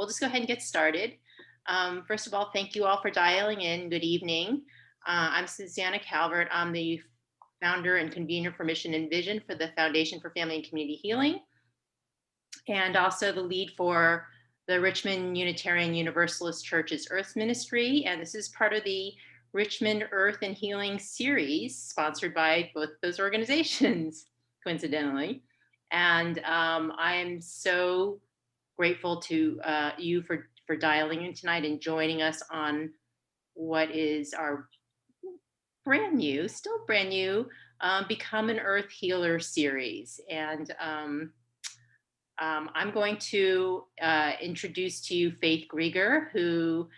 we'll just go ahead and get started. First of all, thank you all for dialing in. Good evening. I'm Susanna Calvert. I'm the founder and convener for Mission and Vision for the Foundation for Family and Community Healing, and also the lead for the Richmond Unitarian Universalist Church's Earth Ministry. And this is part of the Richmond Earth and Healing series, sponsored by both those organizations, coincidentally. And I'm so grateful to you for dialing in tonight and joining us on what is our still brand new, Become an Earth Healer series. And I'm going to introduce to you Faith Grieger, who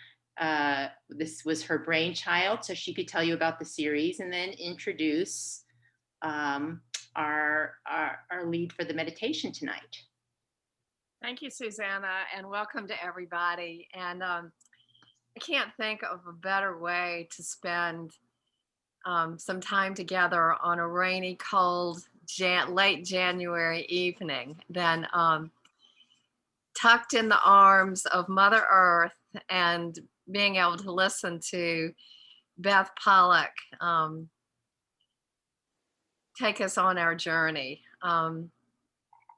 this was her brainchild, so she could tell you about the series, and then introduce our lead for the meditation tonight. Thank you, Susanna, and welcome to everybody. And I can't think of a better way to spend some time together on a rainy, cold, late January evening than tucked in the arms of Mother Earth and being able to listen to Beth Polak take us on our journey.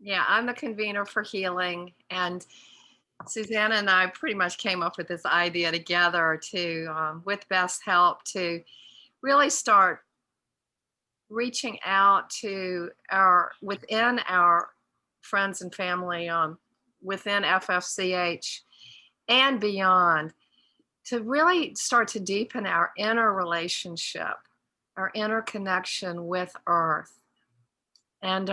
Yeah, I'm the convener for healing, and Susanna and I pretty much came up with this idea together to, with Beth's help, to really start reaching out to within our friends and family, within FFCH and beyond, to really start to deepen our inner relationship, our inner connection with Earth. And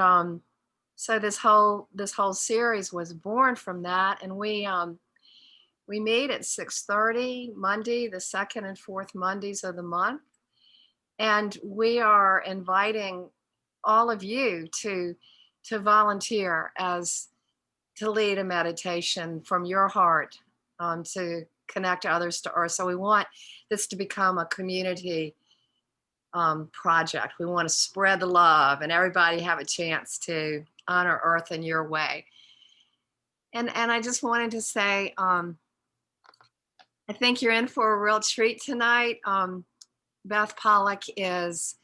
so this whole series was born from that, and we meet at 6:30 Monday, the second and fourth Mondays of the month, and we are inviting all of you to volunteer to lead a meditation from your heart to connect others to Earth. So we want this to become a community project. We want to spread the love and everybody have a chance to honor Earth in your way. And I just wanted to say, I think you're in for a real treat tonight. Beth Polak is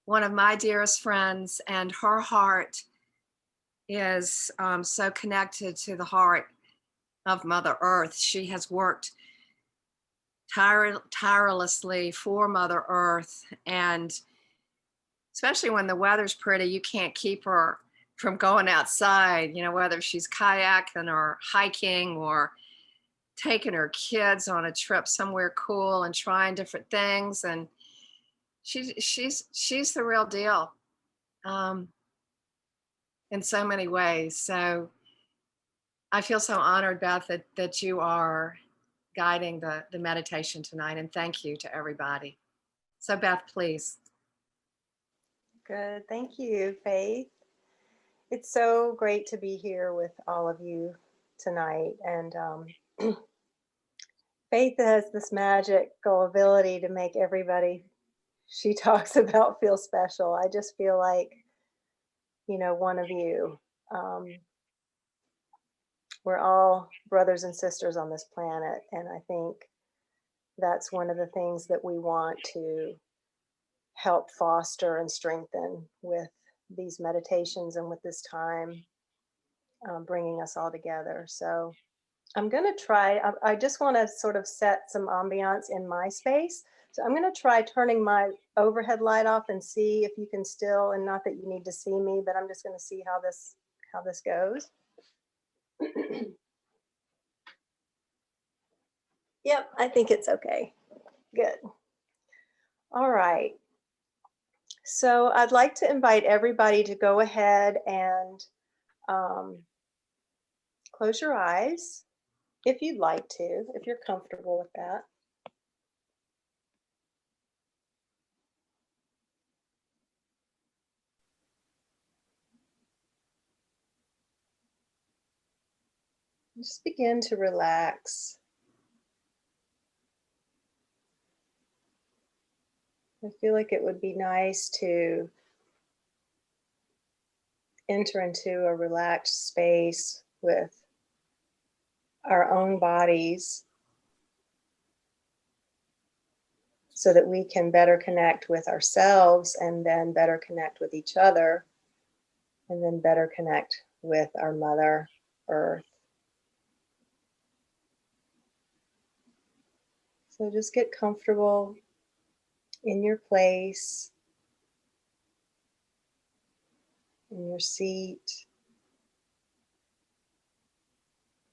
one of my dearest friends, and her heart is so connected to the heart of Mother Earth. She has worked tirelessly for Mother Earth, and especially when the weather's pretty, you can't keep her from going outside, whether she's kayaking or hiking or taking her kids on a trip somewhere cool and trying different things. And she's the real deal in so many ways. So I feel so honored, Beth, that you are guiding the meditation tonight, and thank you to everybody. So Beth, please. Good, thank you, Faith. It's so great to be here with all of you tonight. And Faith has this magical ability to make everybody she talks about feel special. I just feel like, one of you. We're all brothers and sisters on this planet, and I think that's one of the things that we want to help foster and strengthen with these meditations and with this time, bringing us all together. So I'm going to try, I just want to sort of set some ambiance in my space. So I'm going to try turning my overhead light off and see if you can still, and not that you need to see me, but I'm just going to see how this goes. Yep, I think it's okay. Good. All right. So I'd like to invite everybody to go ahead and close your eyes if you'd like to, if you're comfortable with that. Just begin to relax. I feel like it would be nice to enter into a relaxed space with our own bodies so that we can better connect with ourselves and then better connect with each other and then better connect with our Mother Earth. So just get comfortable in your place, in your seat.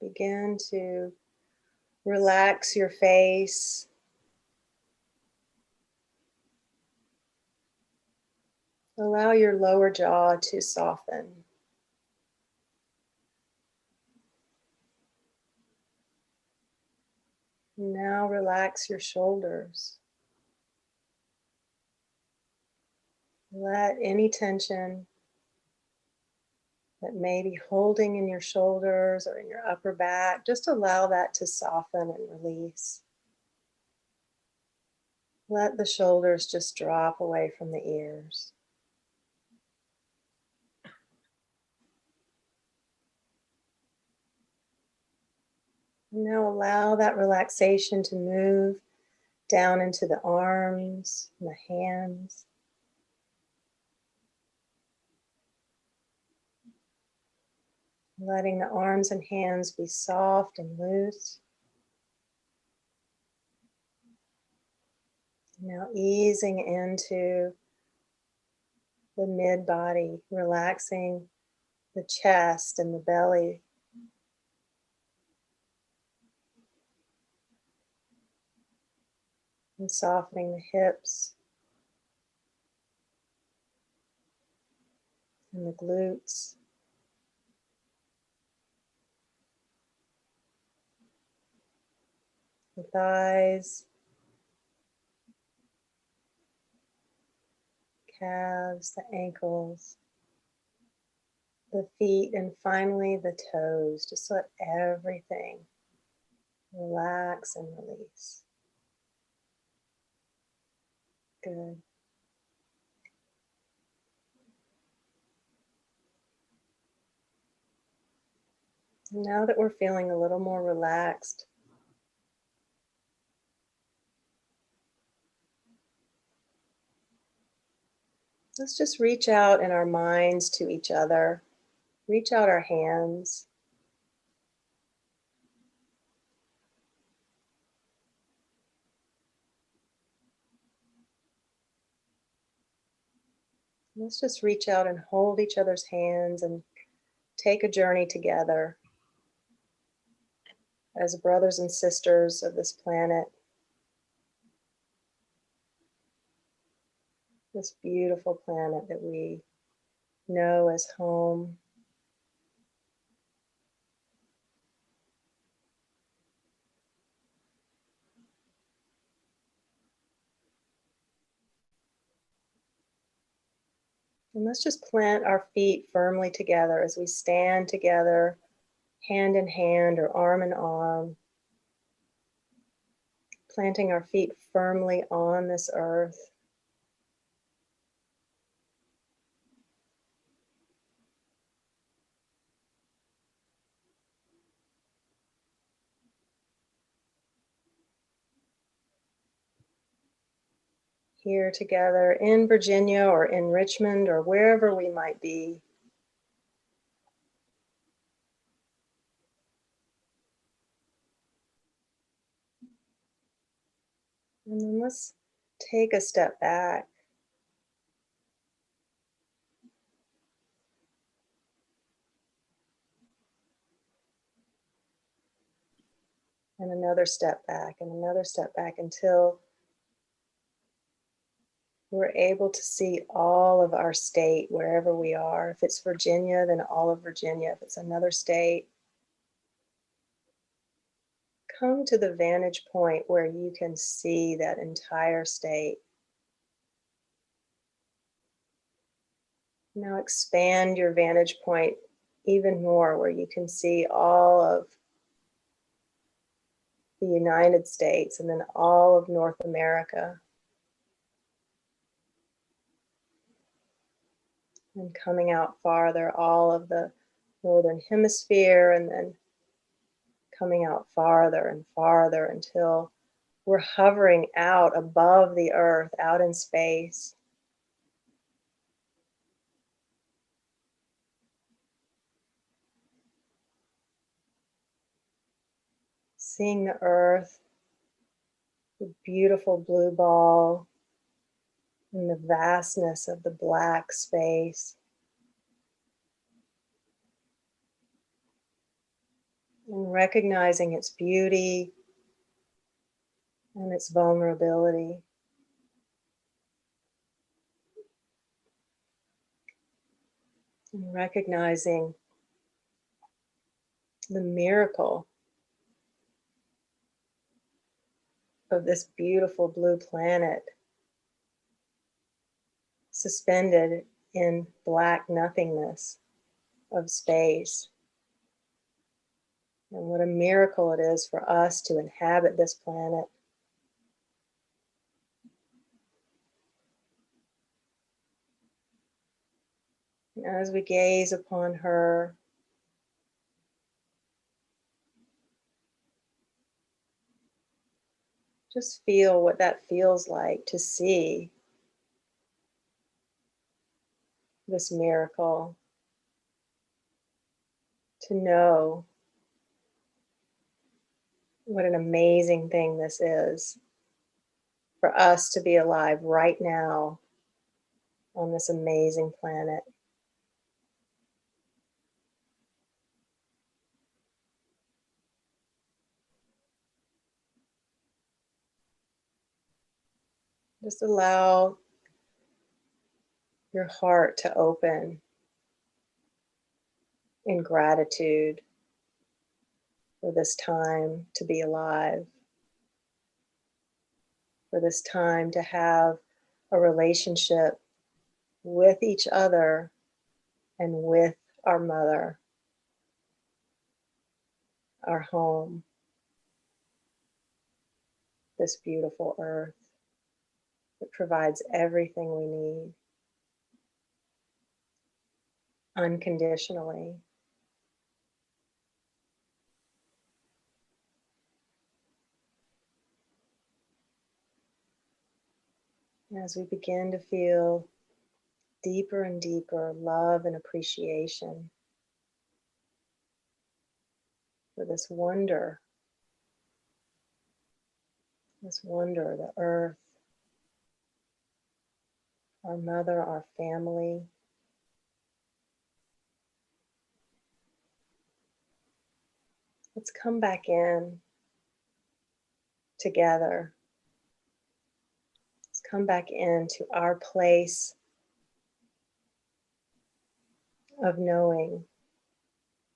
Begin to relax your face. Allow your lower jaw to soften. Now relax your shoulders. Let any tension that may be holding in your shoulders or in your upper back, just allow that to soften and release. Let the shoulders just drop away from the ears. Now allow that relaxation to move down into the arms and the hands. Letting the arms and hands be soft and loose. Now easing into the mid body, relaxing the chest and the belly. And softening the hips and the glutes. The thighs, calves, the ankles, the feet, and finally the toes. Just let everything relax and release. Good. And now that we're feeling a little more relaxed, let's just reach out in our minds to each other. Reach out our hands. Let's just reach out and hold each other's hands and take a journey together as brothers and sisters of this planet, this beautiful planet that we know as home. And let's just plant our feet firmly together as we stand together, hand in hand or arm in arm, planting our feet firmly on this earth. Here together in Virginia or in Richmond or wherever we might be. And then let's take a step back. And another step back and another step back until we're able to see all of our state wherever we are. If it's Virginia, then all of Virginia. If it's another state, come to the vantage point where you can see that entire state. Now expand your vantage point even more where you can see all of the United States and then all of North America. And coming out farther, all of the Northern Hemisphere, and then coming out farther and farther until we're hovering out above the earth, out in space. Seeing the earth, the beautiful blue ball, and the vastness of the black space. And recognizing its beauty and its vulnerability. And recognizing the miracle of this beautiful blue planet suspended in black nothingness of space. And what a miracle it is for us to inhabit this planet. And as we gaze upon her, just feel what that feels like to see this miracle, to know what an amazing thing this is for us to be alive right now on this amazing planet. Just allow your heart to open in gratitude for this time to be alive, for this time to have a relationship with each other and with our mother, our home, this beautiful earth that provides everything we need unconditionally. As we begin to feel deeper and deeper love and appreciation for this wonder, the earth, our mother, our family. Let's come back in together. Let's come back into our place of knowing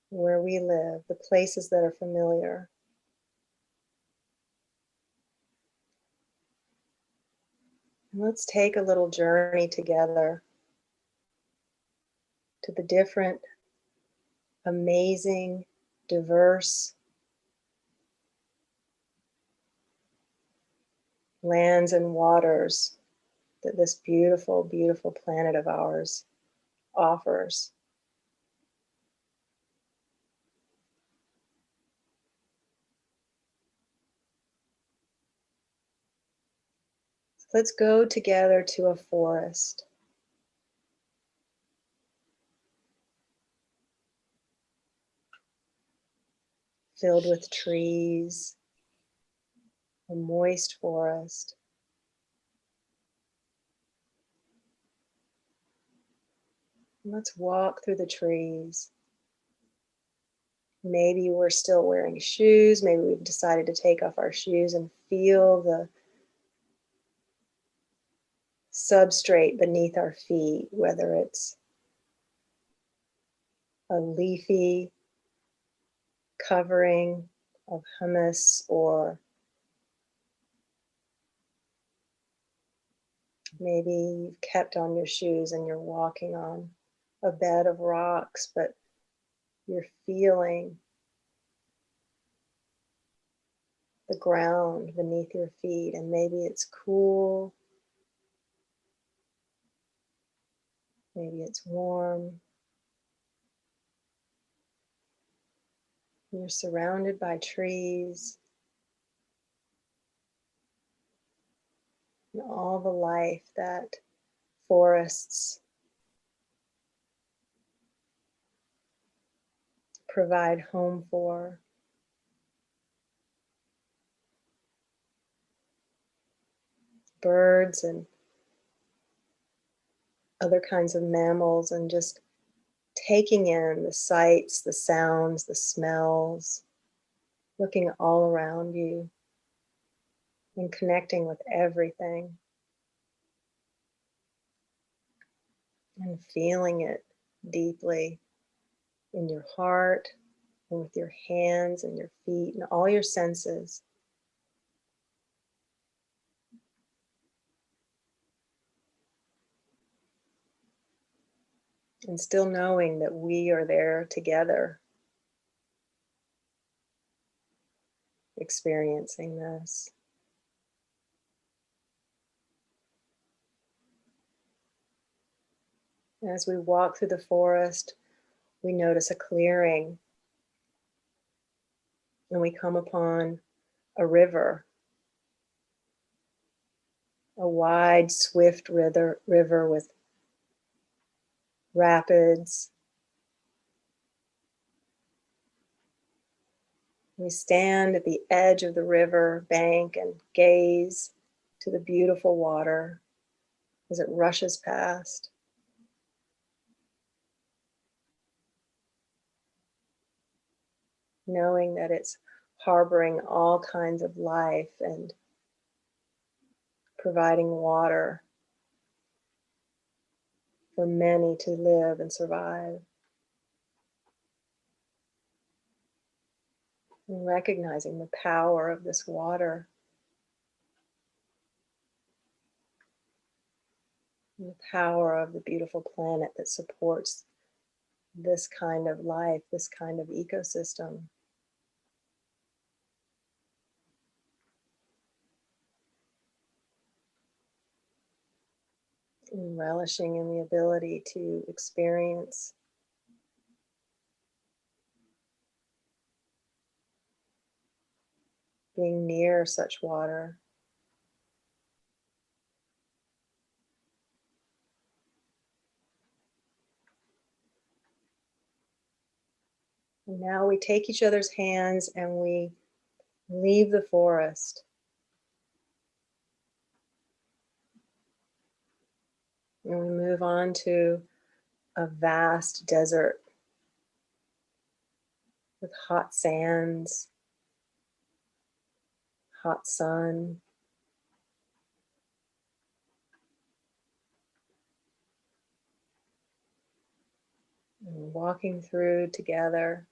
where we live, the places that are familiar. And let's take a little journey together to the different, amazing, diverse lands and waters that this beautiful, beautiful planet of ours offers. So let's go together to a forest. Filled with trees, a moist forest. And let's walk through the trees. Maybe we're still wearing shoes. Maybe we've decided to take off our shoes and feel the substrate beneath our feet, whether it's a leafy covering of humus, or maybe you've kept on your shoes and you're walking on a bed of rocks, but you're feeling the ground beneath your feet, and maybe it's cool, maybe it's warm. You're surrounded by trees and all the life that forests provide home for. Birds and other kinds of mammals, and just taking in the sights, the sounds, the smells, looking all around you and connecting with everything and feeling it deeply in your heart and with your hands and your feet and all your senses. And still knowing that we are there together experiencing this. As we walk through the forest, we notice a clearing and we come upon a river, a wide, swift river with rapids. We stand at the edge of the river bank and gaze to the beautiful water as it rushes past. Knowing that it's harboring all kinds of life and providing water for many to live and survive. And recognizing the power of this water, and the power of the beautiful planet that supports this kind of life, this kind of ecosystem. And relishing in the ability to experience being near such water. And now we take each other's hands and we leave the forest. And we move on to a vast desert with hot sands, hot sun. And walking through together.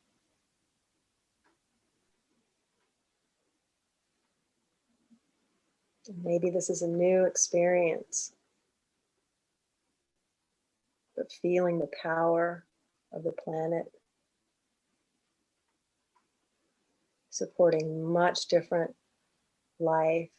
And maybe this is a new experience, but feeling the power of the planet, supporting much different life.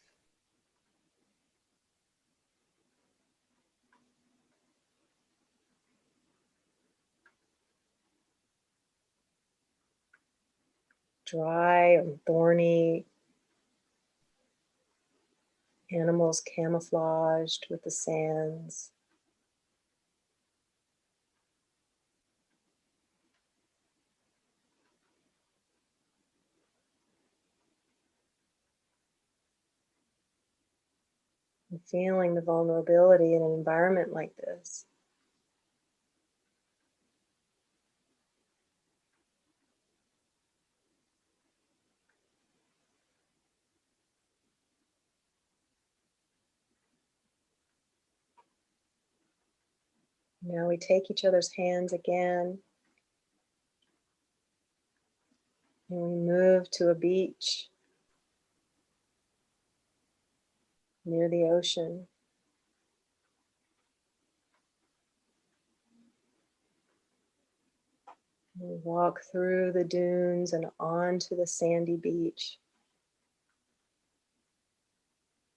Dry and thorny animals camouflaged with the sands. And feeling the vulnerability in an environment like this. Now we take each other's hands again and we move to a beach near the ocean. We walk through the dunes and onto the sandy beach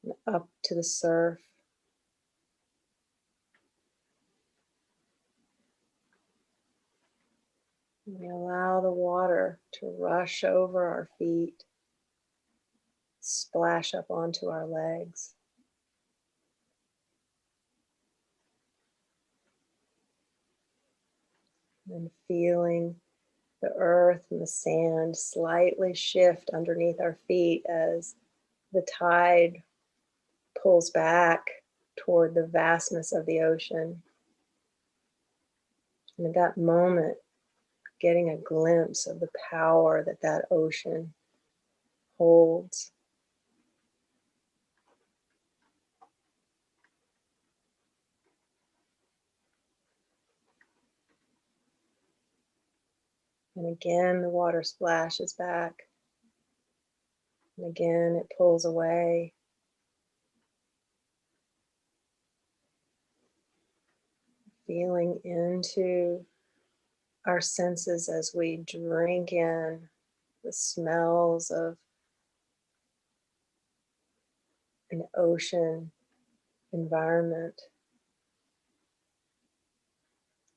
and up to the surf. We We allow the water to rush over our feet, splash up onto our legs. And feeling the earth and the sand slightly shift underneath our feet as the tide pulls back toward the vastness of the ocean. And at that moment, getting a glimpse of the power that that ocean holds. And again, the water splashes back. And again, it pulls away. Feeling into our senses as we drink in the smells of an ocean environment,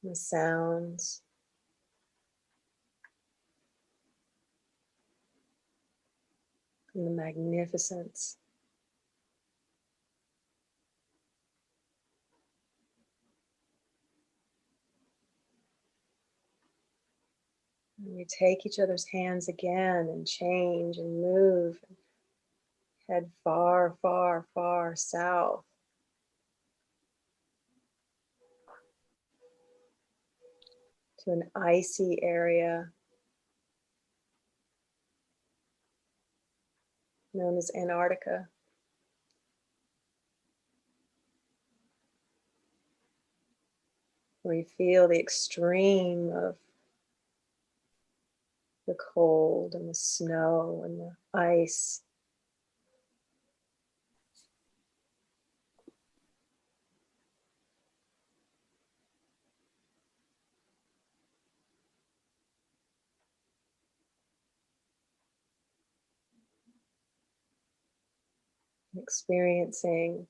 the sounds, and the magnificence. And we take each other's hands again and change and move, and head far, far, far south. To an icy area known as Antarctica. Where you feel the extreme of the cold and the snow and the ice. Experiencing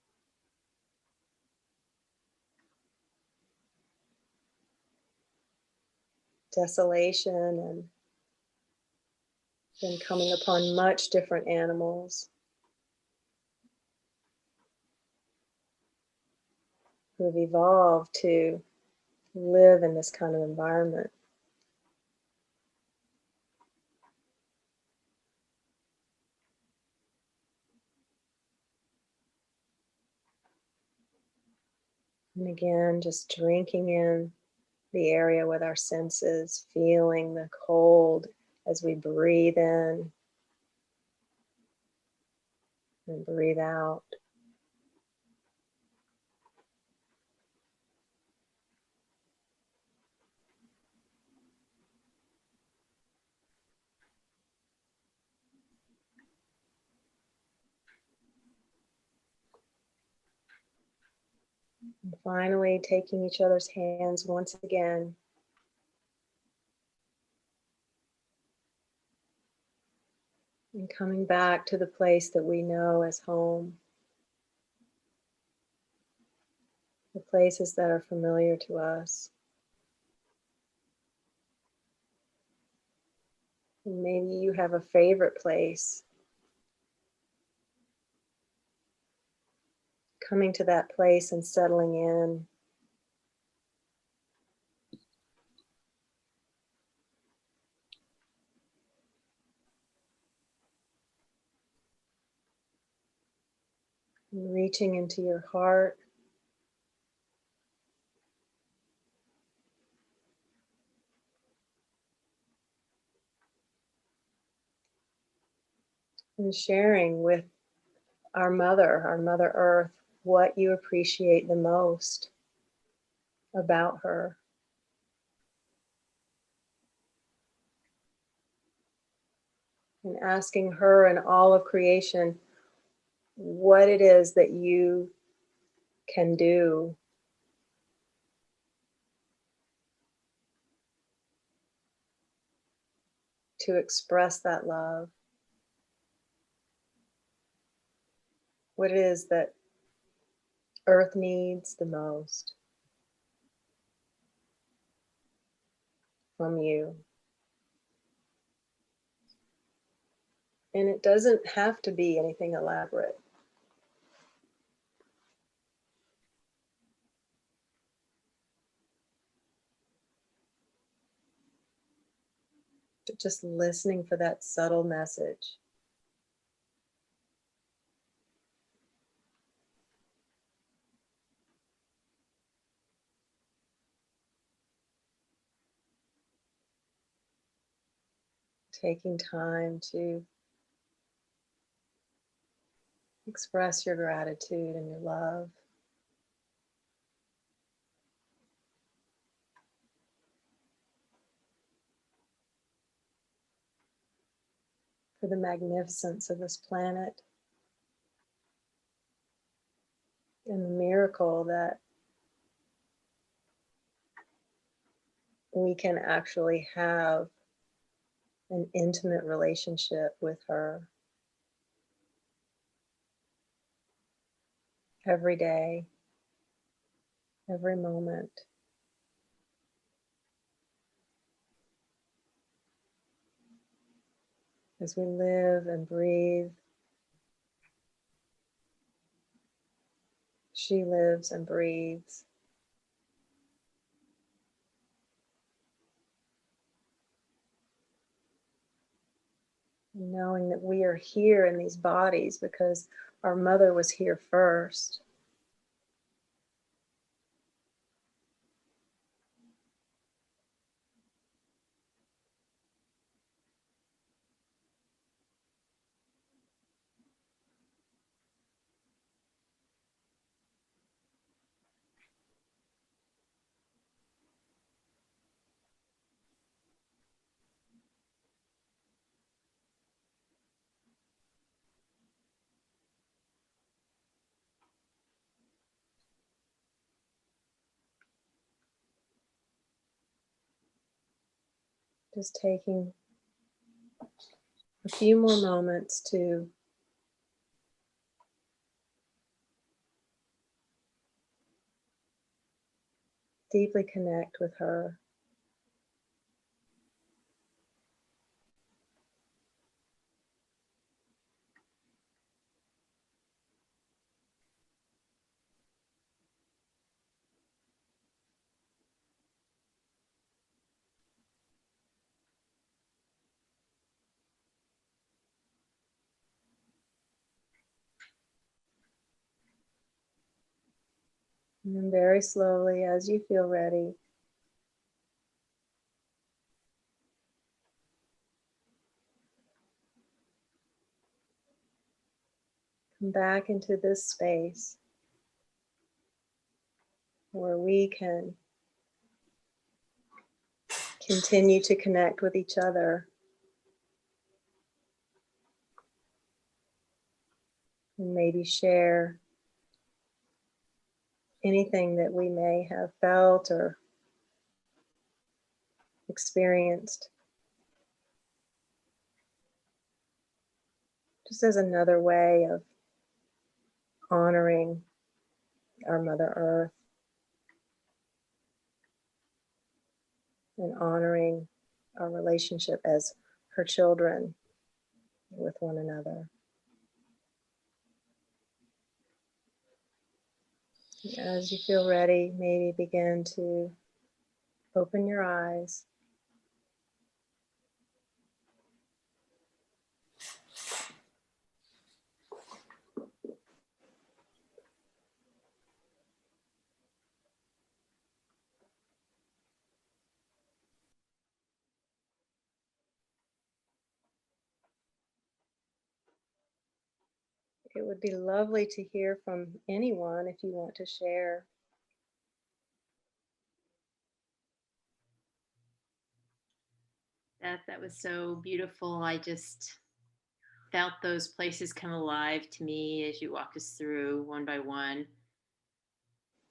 desolation and then coming upon much different animals who have evolved to live in this kind of environment. And again, just drinking in the area with our senses, feeling the cold as we breathe in and breathe out. And finally, taking each other's hands once again. And coming back to the place that we know as home. The places that are familiar to us. And maybe you have a favorite place. Coming to that place and settling in. And reaching into your heart. And sharing with our Mother Earth, what you appreciate the most about her. And asking her and all of creation what it is that you can do to express that love. What it is that Earth needs the most from you. And it doesn't have to be anything elaborate. But just listening for that subtle message. Taking time to express your gratitude and your love for the magnificence of this planet and the miracle that we can actually have an intimate relationship with her every day, every moment. As we live and breathe, she lives and breathes. And knowing that we are here in these bodies because our mother was here first. Just taking a few more moments to deeply connect with her. And then very slowly, as you feel ready, come back into this space where we can continue to connect with each other and maybe share anything that we may have felt or experienced, just as another way of honoring our Mother Earth and honoring our relationship as her children with one another. As you feel ready, maybe begin to open your eyes. It would be lovely to hear from anyone if you want to share. That was so beautiful. I just felt those places come alive to me as you walked us through one by one.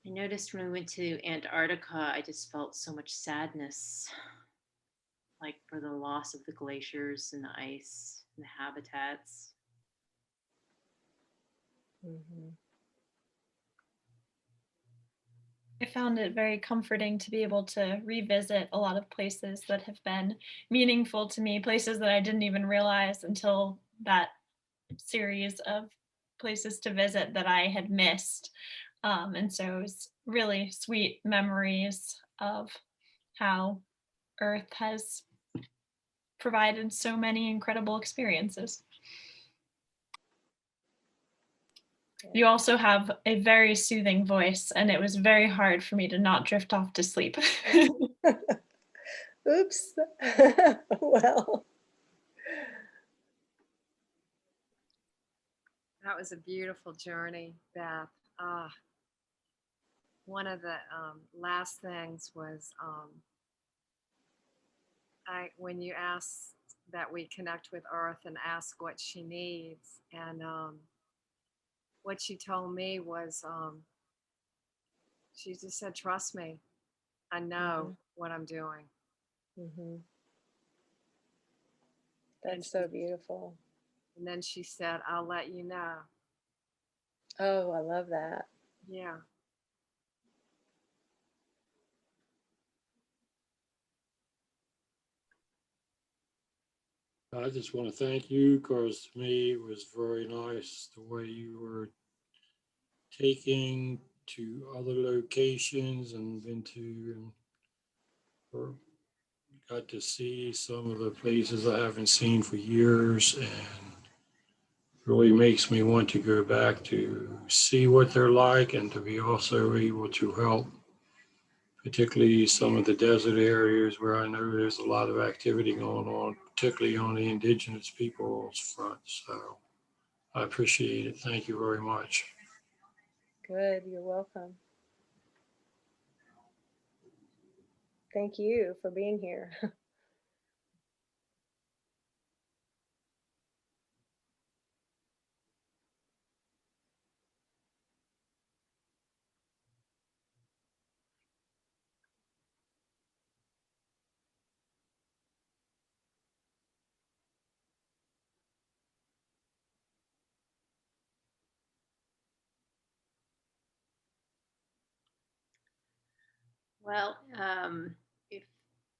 I noticed when we went to Antarctica, I just felt so much sadness, like for the loss of the glaciers and the ice and the habitats. Mhm. I found it very comforting to be able to revisit a lot of places that have been meaningful to me, places that I didn't even realize until that series of places to visit that I had missed. And so it was really sweet memories of how Earth has provided so many incredible experiences. You also have a very soothing voice, and it was very hard for me to not drift off to sleep. Oops. Well, That was a beautiful journey, Beth. One of the last things was when you asked that we connect with Earth and ask what she needs, and what she told me was she just said, "Trust me, I know what I'm doing." mhm. And That's so beautiful. And then she said, "I'll let you know." Oh, I love that. Yeah. I just want to thank you because to me it was very nice the way you were taking to other locations and been to or got to see some of the places I haven't seen for years, and really makes me want to go back to see what they're like and to be also able to help, particularly some of the desert areas where I know there's a lot of activity going on, particularly on the indigenous people's front. So I appreciate it. Thank you very much. Good. You're welcome. Thank you for being here. Well,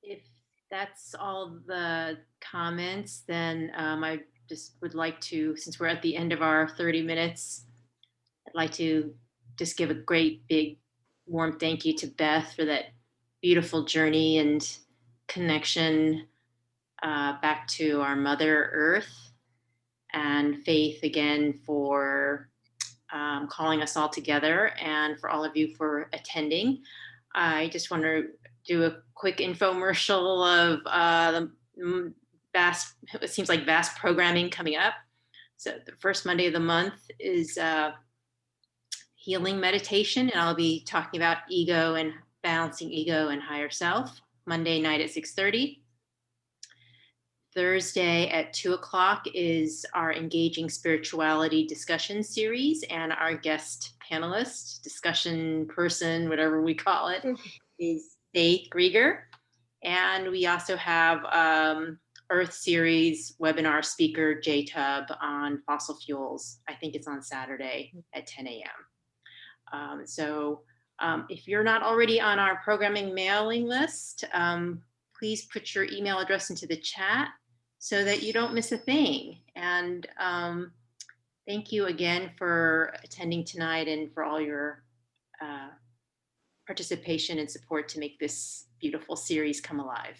if that's all the comments, then I just would like to, since we're at the end of our 30 minutes, I'd like to just give a great big warm thank you to Beth for that beautiful journey and connection back to our Mother Earth, and Faith again for calling us all together, and for all of you for attending. I just want to do a quick infomercial of the vast, it seems like vast programming coming up. So the first Monday of the month is healing meditation, and I'll be talking about ego and balancing ego and higher self. Monday night at 6:30. Thursday at 2 o'clock is our Engaging Spirituality discussion series, and our guest panelist, discussion person, whatever we call it, is Faith Grieger. And we also have Earth Series webinar speaker Jay Tubb on fossil fuels. I think it's on Saturday at 10 a.m. So if you're not already on our programming mailing list, please put your email address into the chat so that you don't miss a thing. And thank you again for attending tonight and for all your participation and support to make this beautiful series come alive.